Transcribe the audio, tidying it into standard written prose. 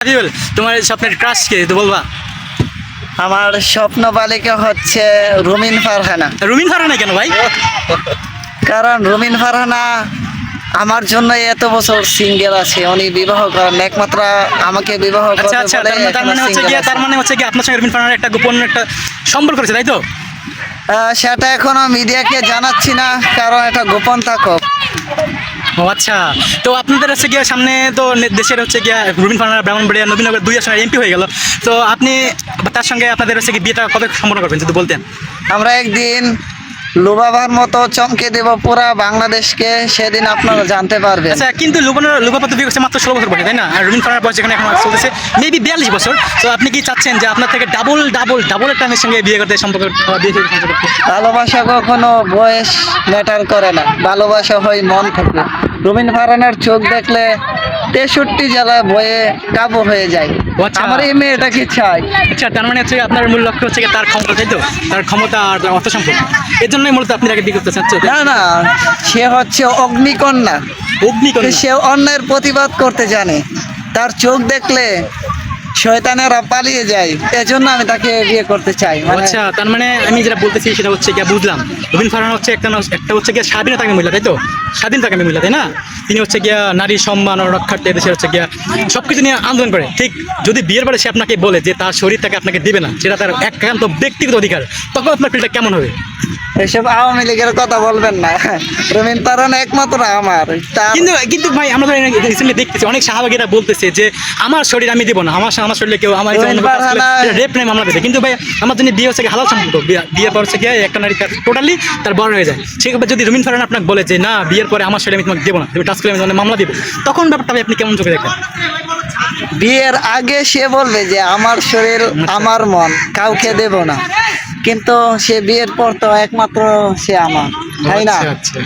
রাকিবুল, তোমার স্বপ্নের ক্রাশ কে তো বলবা? আমার স্বপ্ন বালিকা হচ্ছে রুমিন ফারহানা। রুমিন ফারহানা কেন ভাই? কারণ রুমিন ফারহানা আমার জন্য এত বছর সিঙ্গেল আছে, উনি বিবাহ করেন, একমাত্র আমাকে বিবাহ আচ্ছা করবে আচ্ছা, বলে তার এখনো মানে হচ্ছে single গিয়ে আছে। আপনার সঙ্গে রুমিন ফারহানার একটা গোপন একটা সম্পর্ক রয়েছে, তাই তো? সেটা এখনো মিডিয়াকে জানাচ্ছি না, কারণ এটা গোপন থাকুক। ও আচ্ছা, তো আপনাদের হচ্ছে গিয়ে সামনে তো দেশের হচ্ছে গিয়ে রুমিন ফারহানা ব্রাহ্মণবাড়িয়া নবীনগর 2 আসনে এমপি হয়ে গেল, তো আপনি তার সঙ্গে আপনাদের হচ্ছে কি বিয়েটা কবে সম্পন্ন করবেন যদি বলতেন? আমরা একদিন লুবাবার মতো চমকে দেব পুরা বাংলাদেশকে, সেদিন আপনারা জানতে পারবেন। আচ্ছা, কিন্তু লুকাপাত্র বিয়ে করছে মাত্র 16 বছর বয়সে, তাই না? আর রুমিন ফারহানার বয়স এখানে এখন চলতেছে মেবি 42 বছর। তো আপনি কি চাচ্ছেন যে আপনার থেকে ডাবল একটা মেয়ের সঙ্গে বিয়ে করতে সম্পর্ক বিয়ে করতে? ভালোবাসা কখনো বয়স ম্যাটার করে না, ভালোবাসা হয় মন থেকে। রুমিন ফারহানার চোখ দেখলে 63 জেলা বয়ে কাবু হয়ে যায়। ও আচ্ছা। আমার এই মেয়েটাকে চাই। আচ্ছা, তার মানে হচ্ছে আপনার মূল লক্ষ্য হচ্ছে গিয়ে তার ক্ষমতা, তাই তো? তার ক্ষমতা আর তার অর্থ সম্পদ, এর জন্যই মূলত আপনি তাকে বিয়ে করতে চাচ্ছেন? না না, সে হচ্ছে অগ্নিকন্যা। অগ্নিকন্যা। সে অন্যের প্রতিবাদ করতে জানে, তার চোখ দেখলে শয়তানেরা পালিয়ে যায়, এজন্য আমি তাকে বিয়ে করতে চাই। আচ্ছা, তার মানে আমি যেটা বলতেছি সেটা হচ্ছে গিয়ে বুঝলাম, রুবিন ফারহানা হচ্ছে একটা হচ্ছে গিয়ে স্বাধীনতাকামী মহিলা, তাই তো? স্বাধীনতাকামী মহিলা, তাই না? তিনি হচ্ছে গিয়া নারী সম্মান ও রক্ষার্থে দেশের হচ্ছে গিয়া সবকিছু নিয়ে আন্দোলন করে। ঠিক যদি বিয়ের পরে সে আপনাকে বলে যে তার শরীর তাকে আপনাকে দিবে না, সেটা তার একান্ত ব্যক্তিগত অধিকার, তখন আপনার ফিলটা কেমন হবে? এসব আওয়ামী লীগের কথা বলবেন না। রুমিন ফারহানা একমাত্র আমার। তার কিন্তু কিন্তু ভাই, আমরা তো রিসেন্টলি দেখতেছি অনেক সাহাবাগীরা বলতেছে যে আমার শরীর আমি দিব না, আমার শরীরে কেউ আমার রেপ নেই মামলা দেবে। কিন্তু ভাই, আমার জন্য বিয়ে হচ্ছে হালাল সম্পর্ক, বিয়ের পর হচ্ছে গিয়ে একটা নারী টোটালি তার বড় হয়ে যায়। সেক্ষেত্রে যদি রুমিন ফারহানা আপনাকে বলে যে না, বিয়ের পরে আমার শরীর আমি তোমাকে দেবো না, তুমি টাচ করে আমি তোমাকে মামলা দিব, তখন ব্যাপারটা আপনি কেমন চোখে দেখেন? বিয়ের আগে সে বলবে যে আমার শরীর আমার মন কাউকে দেব না, কিন্তু সে বিয়ের পর তো একমাত্র সে আমার, তাই না? আচ্ছা আচ্ছা।